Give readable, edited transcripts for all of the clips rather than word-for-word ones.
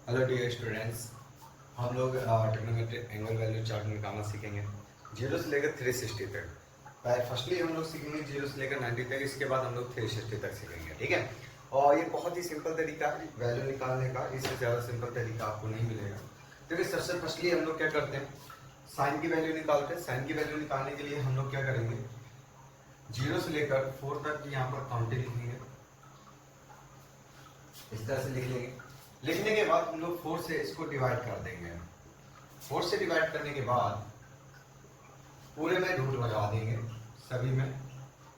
Hello dear students, हम लोग trigonometric angle value chart निकालना सीखेंगे जीरो से लेकर 360 तक। फर्स्टली हम लोग सीखेंगे जीरो से लेकर 90 तक, इसके बाद हम लोग 360 तक सीखेंगे, ठीक है। और ये बहुत ही सिंपल तरीका है वैल्यू निकालने का, इससे ज़्यादा सिंपल तरीका आपको नहीं मिलेगा। देखिए सबसे फर्स्टली हम लोग क्या करते हैं, साइन की वैल्यू निकालते हैं। साइन की वैल्यू निकालने के लिए हम लोग क्या करेंगे, जीरो से लेकर 4 तक यहाँ पर काउंटिंग लिखेंगे, इस तरह से लिख लेंगे। लिखने के बाद हम लोग 4 से इसको डिवाइड कर देंगे। 4 से डिवाइड करने के बाद पूरे में रूट लगा देंगे सभी में,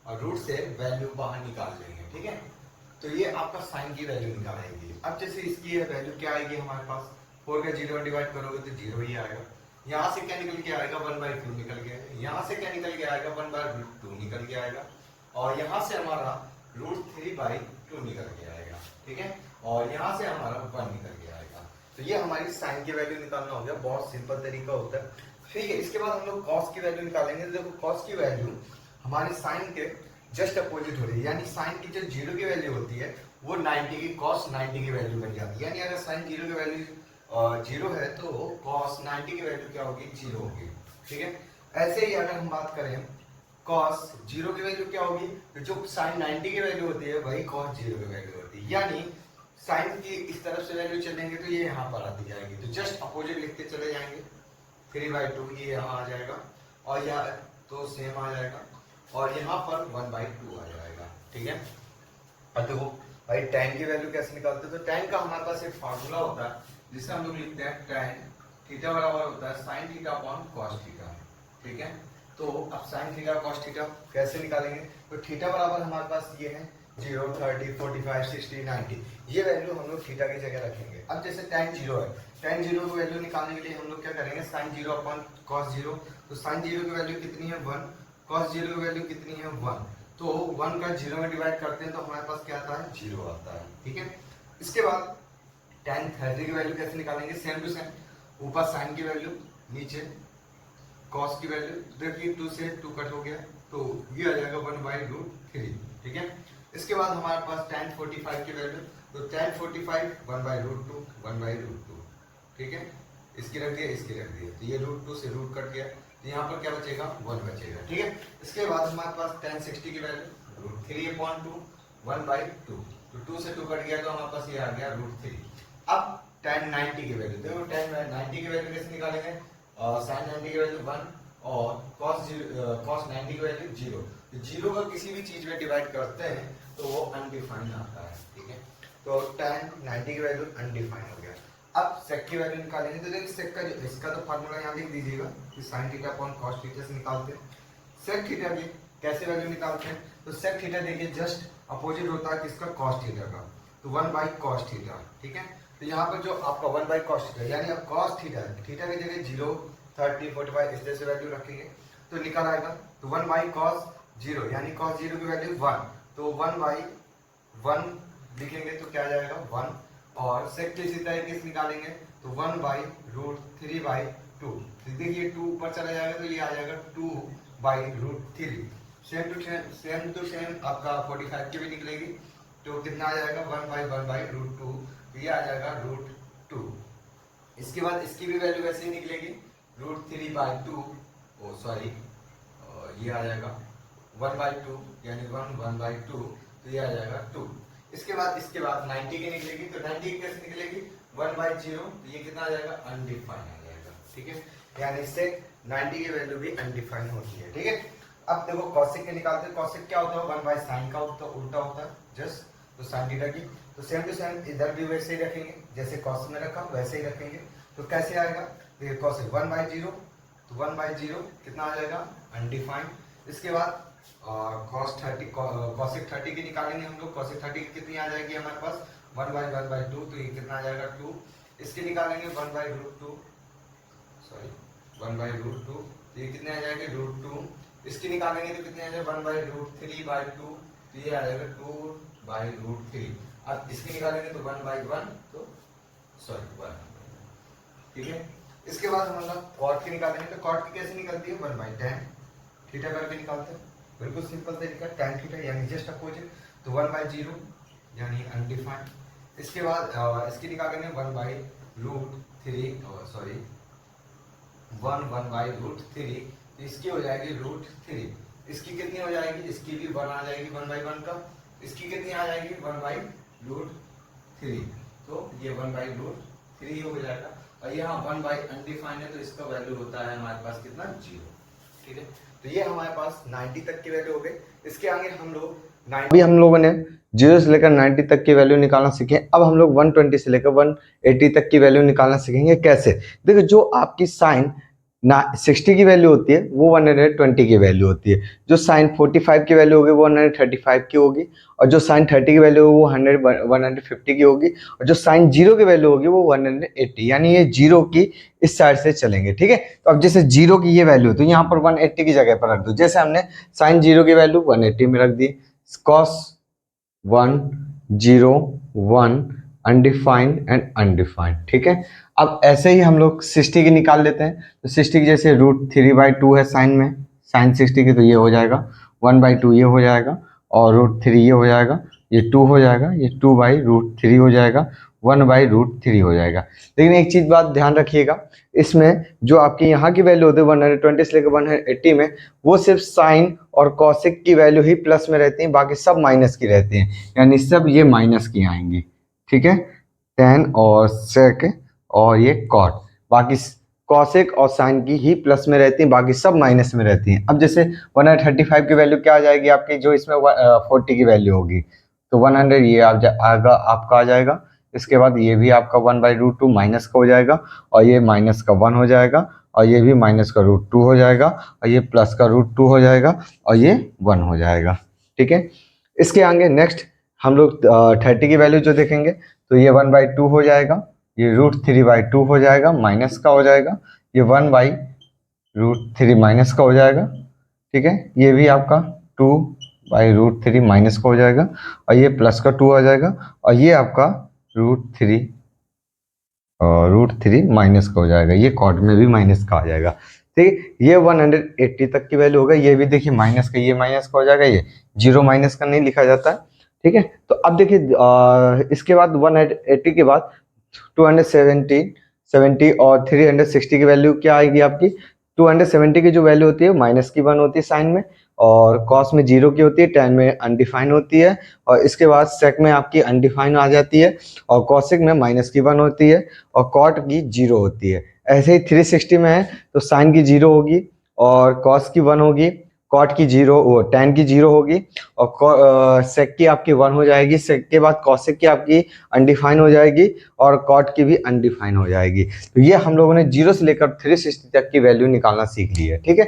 और रूट से वैल्यू बाहर निकाल लेंगे, ठीक है। तो ये आपका साइन की वैल्यू निकाल आएगी। अब जैसे इसकी वैल्यू क्या आएगी हमारे पास, 4 का 0 डिवाइड करोगे तो 0 ही आएगा। यहाँ से क्या निकल के आएगा, 1/2 निकल के आएगा। यहाँ से क्या निकल के आएगा, 1/2 निकल के आएगा। और यहाँ से हमारा √3/2 निकल के आएगा, ठीक है। और यहाँ से हमारा 1 निकल के आएगा। तो ये हमारी साइन की वैल्यू निकालना हो गया, बहुत सिंपल तरीका होता है, ठीक है। इसके बाद हम लोग कॉस की वैल्यू निकालेंगे। तो देखो कॉस की वैल्यू हमारी साइन के जस्ट अपोजिट हो रही है, यानी साइन की जो 0 की वैल्यू होती है वो 90 की कॉस 90 की वैल्यू बन जाती है। यानी अगर साइन 0 की वैल्यू 0 है तो कॉस 90 की वैल्यू क्या होगी, 0 होगी, ठीक है। ऐसे ही अगर हम बात करें कॉस 0 की वैल्यू क्या होगी, तो जो साइन 90 की वैल्यू होती है वही कॉस 0 की वैल्यू होती है। यानी साइन की इस तरफ से वैल्यू चलेंगे तो ये यहाँ पर आती जाएगी, तो जस्ट अपोजिट लिखते चले जाएंगे। 3/2 ये यहाँ आ जाएगा, और यहाँ तो सेम आ जाएगा, और यहाँ पर 1/2 आ जाएगा, ठीक है। अब देखो भाई tan की वैल्यू कैसे निकालते हैं, तो tan का हमारे पास एक फार्मूला होता है जिसे हम लोग लिखते हैं tan थीटा बराबर होता है sin theta upon cos theta, ठीक है। तो अब sin थीटा cos थीटा कैसे निकालेंगे, तो थीटा बराबर हमारे पास ये है 0, 30, 45, 60, 90, ये वैल्यू हम लोग थीटा की जगह रखेंगे। अब जैसे tan 0 है, tan 0 की वैल्यू निकालने के लिए हम लोग क्या करेंगे, sin 0 अपॉन cos 0। तो sin 0 की वैल्यू कितनी है, 1, cos 0 की वैल्यू कितनी है, 1। तो 1 का 0 में डिवाइड करते हैं तो हमारे पास क्या आता है, 0 आता है, ठीक है। इसके बाद tan 30 की वैल्यू कैसे निकालेंगे, सेम टू सेम, ऊपर साइन की वैल्यू, नीचे cos की वैल्यू। देखिए 2 से 2 कट हो गया तो ये आ जाएगा 1/√3, ठीक है। इसके बाद हमारे पास tan 45 की वैल्यू, तो tan 45 1/√2, 1/√2, ठीक है। इसकी रख दिया, इसकी रख दिया, तो ये √2 से रूट कट गया, तो यहाँ पर क्या बचेगा, 1 बचेगा, ठीक है। इसके बाद हमारे पास tan 60 की वैल्यू √3/2, 1/2, तो 2 से 2 कट गया तो हमारे पास ये आ गया √3। अब tan 90 की वैल्यू देखो, tan 90 की वैल्यू कैसे निकालेंगे, sin 90 की वैल्यू 1 और cos 90 की वैल्यू 0। तो 0 का किसी भी चीज में डिवाइड करते हैं तो वो अनडिफाइंड आता है, ठीक है। तो tan 90 की वैल्यू अनडिफाइंड हो गया। अब सेक की वैल्यू निकालेंगे, तो देखिए सेक का इसका तो फार्मूला यहाँ लिख दीजिएगा कि sin theta upon cos theta से निकालते हैं। सेक थीटा की कैसे वैल्यू निकालते हैं, तो सेक थीटा देखिए जस्ट अपोजिट होता है किसका, cos थीटा का, तो 1/cos थीटा, ठीक है। तो यहाँ पर जो आपका 1/cos थीटा, यानी अब cos थीटा थीटा की जगह 0, 30, 45 इस जैसे वैल्यू रखेंगे तो निकल आएगा। तो 1/cos 0 यानी cos 0 की वैल्यू 1, तो 1/1 लिखेंगे तो क्या आ जाएगा, 1। और सेक इसी तरीके से निकालेंगे तो 1/√3/2, देखिए 2 ऊपर चला जाएगा तो ये आ जाएगा 2/√3। सेम टू सेम आपका 45 की भी निकलेगी, तो कितना आ जाएगा, 1/1/√2, ये आ जाएगा √2। इसके बाद इसकी भी वैल्यू वैसे ही निकलेगी, √3/2, ओ सॉरी, ये आ जाएगा 1/2, यानी 1/2, तो ये आ जाएगा 2। इसके बाद 90 की निकलेगी, तो 90 की कैसे निकलेगी, 1/0, तो ये कितना आ जाएगा, अनडिफाइंड आ जाएगा, ठीक है। यानी इससे 90 की वैल्यू भी अनडिफाइंड होती है, ठीक है। अब देखो कॉसेक के निकालते हैं, कॉसेक क्या होता है, 1/sin का उल्टा होता है जस्ट, तो sin थीटा की, तो सेम टू सेम इधर भी वैसे ही रखेंगे, जैसे कॉस में रखा वैसे ही रखेंगे। तो कैसे आएगा, देखिए कॉसेक 1/0, तो 1/0 कितना आ जाएगा, अनडिफाइंड। इसके बाद कॉसेक 30 की निकालेंगे हम लोग, कॉसेक 30 की कितनी आ जाएगी हमारे पास, 1/1/2, तो ये कितना आ जाएगा, 2। इसके निकालेंगे 1/√2, सॉरी 1/√2, तो ये कितने आ जाएंगे, √2। इसकी निकालेंगे तो कितने आ जाएगा, 1/√3/2, तो ये आ जाएगा 2/√3। अब इसकी निकालेंगे तो 1/1, तो सॉरी 1, ठीक है। इसके बाद हम लोग कॉट की निकालेंगे, तो कॉट की कैसे निकलती है, 1/tan थीटा करके निकालते हैं, बिल्कुल सिंपल तरीका, tan थीटा यानी जस्ट अपोजिट, तो 1/0 यानी अनडिफाइंड। इसके बाद इसकी निकाल करेंगे 1/√3, सॉरी 1/√3, तो इसकी हो जाएगी √3। इसकी कितनी हो जाएगी, इसकी भी 1 आ जाएगी 1/1 का, इसकी कितनी आ जाएगी 1/√3, तो ये 1/√3 हो जाएगा। और यहाँ 1/अनडिफाइंड है तो इसका वैल्यू होता है हमारे पास कितना, 0। ठीक है, तो ये हमारे पास 90 तक की वैल्यू हो गई। इसके आगे हम लोग अभी हम लोगों ने 0 से लेकर 90 तक की वैल्यू निकालना सीखे। अब हम लोग 120 से लेकर 180 तक की वैल्यू निकालना सीखेंगे। कैसे, देखो जो आपकी साइन 60 की वैल्यू होती है वो 120 की वैल्यू होती है, जो साइन 45 की वैल्यू होगी वो 135 की होगी, और जो साइन 30 की वैल्यू होगी वो 150 की होगी, और जो साइन 0 की वैल्यू होगी वो 180, यानी ये 0 की इस साइड से चलेंगे। ठीक है, तो अब जैसे 0 की ये वैल्यू तो यहाँ पर 180 की जगह पर रख दो। जैसे हमने साइन 0 की वैल्यू 180 में रख दी, कॉस 1 0 1 अनडिफाइंड एंड अनडिफाइंड। ठीक है, अब ऐसे ही हम लोग 60 की निकाल लेते हैं। तो 60 की जैसे √3/2 है साइन में, साइन 60 की, तो ये हो जाएगा 1/2, ये हो जाएगा, और √3 ये हो जाएगा, ये 2 हो जाएगा, ये 2/√3 हो जाएगा, 1/√3 हो जाएगा। लेकिन एक चीज बात ध्यान रखिएगा, इसमें जो आपकी यहाँ की वैल्यू होती है 120 से लेकर 180 में, वो सिर्फ साइन और कॉसिक की वैल्यू ही प्लस में रहती है, बाकी सब माइनस की रहती हैं, यानी सब ये माइनस की आएंगी। ठीक है, टेन और सेक और ये कॉट, बाकी कॉसेक और साइन की ही प्लस में रहती हैं, बाकी सब माइनस में रहती हैं। अब जैसे 135 की वैल्यू क्या आ जाएगी आपकी, जो इसमें 40 की वैल्यू होगी, तो 100 ये आएगा आपका आ जाएगा। इसके बाद ये भी आपका 1/√2 माइनस का हो जाएगा, और ये माइनस का 1 हो जाएगा, और ये भी माइनस का √2 हो जाएगा, और ये प्लस का √2 हो जाएगा, और ये 1 हो जाएगा। ठीक है, इसके आगे नेक्स्ट हम लोग 30 की वैल्यू जो देखेंगे, तो ये 1/2 हो जाएगा, ये √3/2 हो जाएगा, माइनस का हो जाएगा, ये 1/√3 माइनस का हो जाएगा। ठीक है, ये भी आपका 2/√3 माइनस का हो जाएगा, और ये प्लस का 2 आ जाएगा, और ये आपका √3 माइनस का हो जाएगा, ये कॉट में भी माइनस का आ जाएगा। ठीक है, ये 180 तक की वैल्यू होगा, ये भी देखिए माइनस का, ये माइनस का हो जाएगा, ये 0 माइनस का नहीं लिखा जाता है। ठीक है, तो अब देखिए इसके बाद 180 के बाद 270 और 360 की वैल्यू क्या आएगी आपकी। 270 की जो वैल्यू होती है माइनस की 1 होती है साइन में, और कॉस में 0 की होती है, टेन में अनडिफाइन होती है, और इसके बाद सेक में आपकी अनडिफाइन आ जाती है, और कॉसिक में माइनस की 1 होती है, और कॉट की 0 होती है। ऐसे ही 360 में है तो साइन की 0 होगी, और कॉस की 1 होगी, कॉट की 0, वो टेन की 0 होगी, और सेक की आपकी 1 हो जाएगी। सेक के बाद कॉसिक की आपकी अनडिफाइन हो जाएगी, और कॉट की भी अनडिफाइन हो जाएगी। तो ये हम लोगों ने 0 से लेकर 360 तक की वैल्यू निकालना सीख ली है। ठीक है।